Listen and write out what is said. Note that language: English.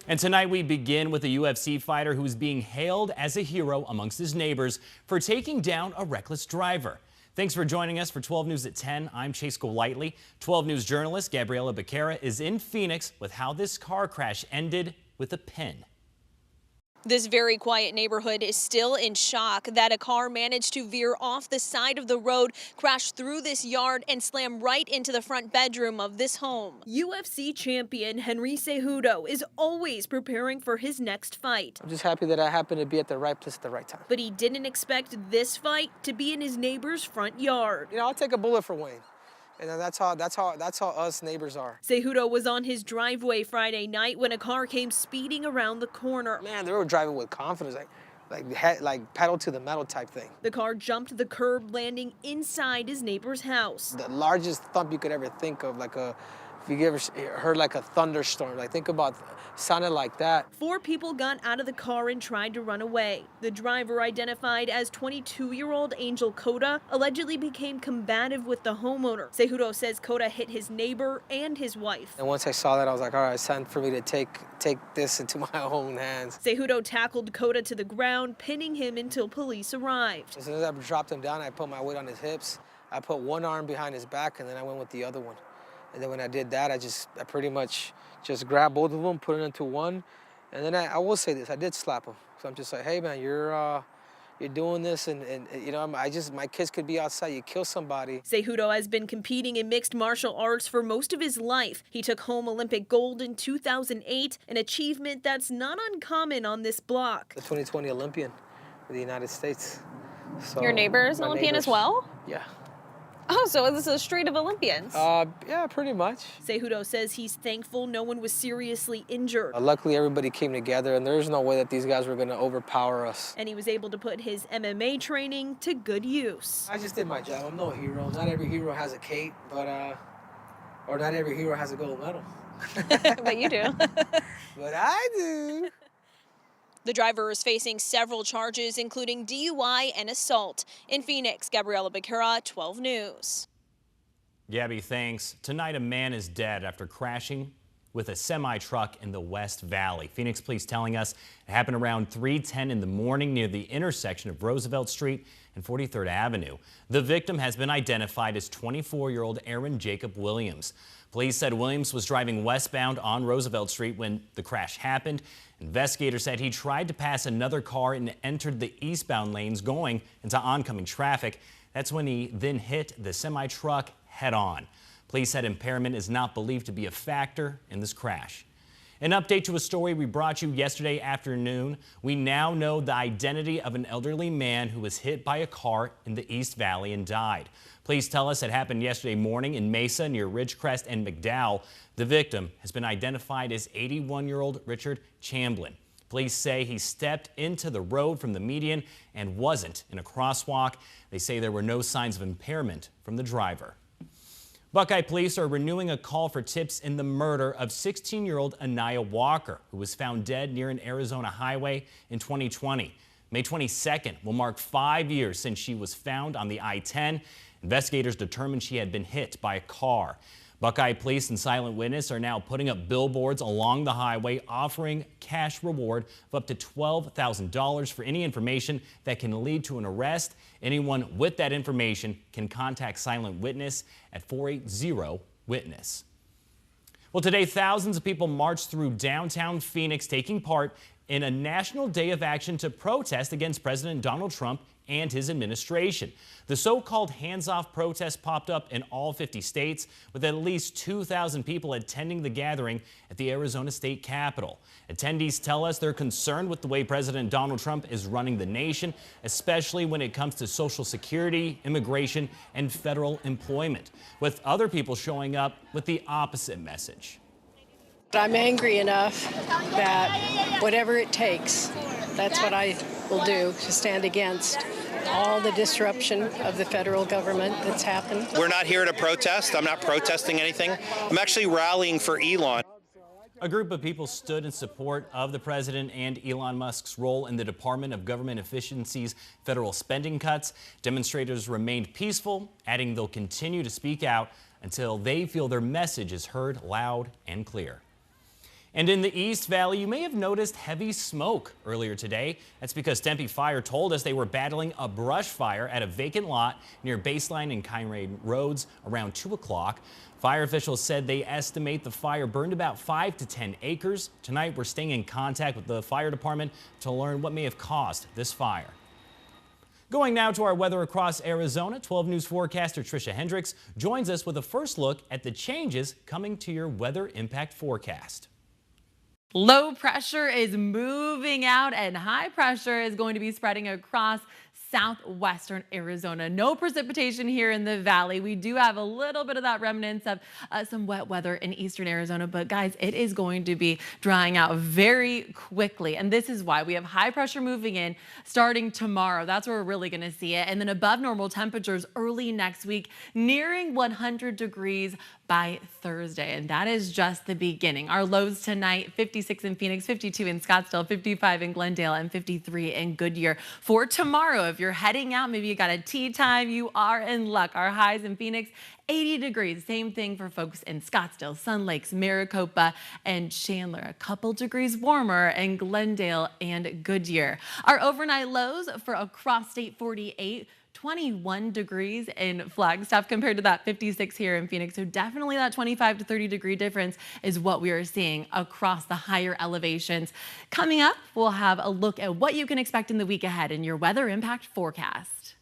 And tonight we begin with a UFC fighter who is being hailed as a hero amongst his neighbors for taking down a reckless driver. Thanks for joining us for 12 News at 10. I'm Chase Golightly. 12 News journalist Gabriela Becerra is in Phoenix with how this car crash ended with a pin. This very quiet neighborhood is still in shock that a car managed to veer off the side of the road, crash through this yard, and slam right into the front bedroom of this home. UFC champion Henry Cejudo is always preparing for his next fight. I'm just happy that I happened to be at the right place at the right time. But he didn't expect this fight to be in his neighbor's front yard. You know, I'll take a bullet for Wayne. And that's how us neighbors are. Cejudo was on his driveway Friday night when a car came speeding around the corner. Man, they were driving with confidence, like pedal to the metal type thing. The car jumped the curb, landing inside his neighbor's house. The largest thump you could ever think of, if you ever heard like a thunderstorm, think about sounded like that. 4 people got out of the car and tried to run away. The driver, identified as 22-year-old Angel Cota, allegedly became combative with the homeowner. Cejudo says Cota hit his neighbor and his wife. And once I saw that, I was like, all right, it's time for me to take this into my own hands. Cejudo tackled Cota to the ground, pinning him until police arrived. As soon as I dropped him down, I put my weight on his hips. I put one arm behind his back, and then I went with the other one. And then when I did that, I pretty much just grabbed both of them, put it into one. And then I will say this, I did slap him. So I'm just like, hey man, you're doing this, and you know, my kids could be outside, you kill somebody. Cejudo has been competing in mixed martial arts for most of his life. He took home Olympic gold in 2008, an achievement that's not uncommon on this block. The 2020 Olympian for the United States. So your neighbor is an Olympian as well? Yeah. Oh, so this is a street of Olympians? Yeah, pretty much. Cejudo says he's thankful no one was seriously injured. Luckily, everybody came together, and there's no way that these guys were going to overpower us. And he was able to put his MMA training to good use. I just did my job. I'm no hero. Not every hero has a cape, or not every hero has a gold medal. But you do. But I do. The driver is facing several charges, including DUI and assault. In Phoenix, Gabriela Becerra, 12 News. Gabby, thanks. Tonight, a man is dead after crashing with a semi-truck in the West Valley. Phoenix police telling us it happened around 3:10 in the morning near the intersection of Roosevelt Street and 43rd Avenue. The victim has been identified as 24-year-old Aaron Jacob Williams. Police said Williams was driving westbound on Roosevelt Street when the crash happened. Investigators said he tried to pass another car and entered the eastbound lanes going into oncoming traffic. That's when he then hit the semi-truck head-on. Police said impairment is not believed to be a factor in this crash. An update to a story we brought you yesterday afternoon. We now know the identity of an elderly man who was hit by a car in the East Valley and died. Police tell us it happened yesterday morning in Mesa near Ridgecrest and McDowell. The victim has been identified as 81-year-old Richard Chamblin. Police say he stepped into the road from the median and wasn't in a crosswalk. They say there were no signs of impairment from the driver. Buckeye police are renewing a call for tips in the murder of 16-year-old Anaya Walker, who was found dead near an Arizona highway in 2020. May 22nd will mark 5 years since she was found on the I-10. Investigators determined she had been hit by a car. Buckeye police and Silent Witness are now putting up billboards along the highway offering cash reward of up to $12,000 for any information that can lead to an arrest. Anyone with that information can contact Silent Witness at 480-WITNESS. Well, today thousands of people marched through downtown Phoenix taking part in a national day of action to protest against President Donald Trump and his administration. The so-called hands-off protest popped up in all 50 states, with at least 2,000 people attending the gathering at the Arizona State Capitol. Attendees tell us they're concerned with the way President Donald Trump is running the nation, especially when it comes to Social Security, immigration, and federal employment, with other people showing up with the opposite message. I'm angry enough that whatever it takes, that's what I will do to stand against all the disruption of the federal government that's happened. We're not here to protest. I'm not protesting anything. I'm actually rallying for Elon. A group of people stood in support of the president and Elon Musk's role in the Department of Government Efficiency's federal spending cuts. Demonstrators remained peaceful, adding they'll continue to speak out until they feel their message is heard loud and clear. And in the East Valley, you may have noticed heavy smoke earlier today. That's because Tempe Fire told us they were battling a brush fire at a vacant lot near Baseline and Kyrene Roads around 2 o'clock. Fire officials said they estimate the fire burned about 5 to 10 acres. Tonight, we're staying in contact with the fire department to learn what may have caused this fire. Going now to our weather across Arizona, 12 News forecaster Trisha Hendricks joins us with a first look at the changes coming to your weather impact forecast. Low pressure is moving out and high pressure is going to be spreading across southwestern Arizona. No precipitation here in the valley. We do have a little bit of that remnants of some wet weather in eastern Arizona, but guys, it is going to be drying out very quickly. And this is why we have high pressure moving in starting tomorrow. That's where we're really going to see it. And then above normal temperatures early next week, nearing 100 degrees by Thursday. And that is just the beginning. Our lows tonight, 56 in Phoenix, 52 in Scottsdale, 55 in Glendale, and 53 in Goodyear. For tomorrow, if you're heading out, maybe you got a tea time, you are in luck. Our highs in Phoenix, 80 degrees. Same thing for folks in Scottsdale, Sun Lakes, Maricopa, and Chandler. A couple degrees warmer in Glendale and Goodyear. Our overnight lows for across state 48. 21 degrees in Flagstaff compared to that 56 here in Phoenix. So definitely that 25 to 30 degree difference is what we are seeing across the higher elevations. Coming up, we'll have a look at what you can expect in the week ahead in your weather impact forecast.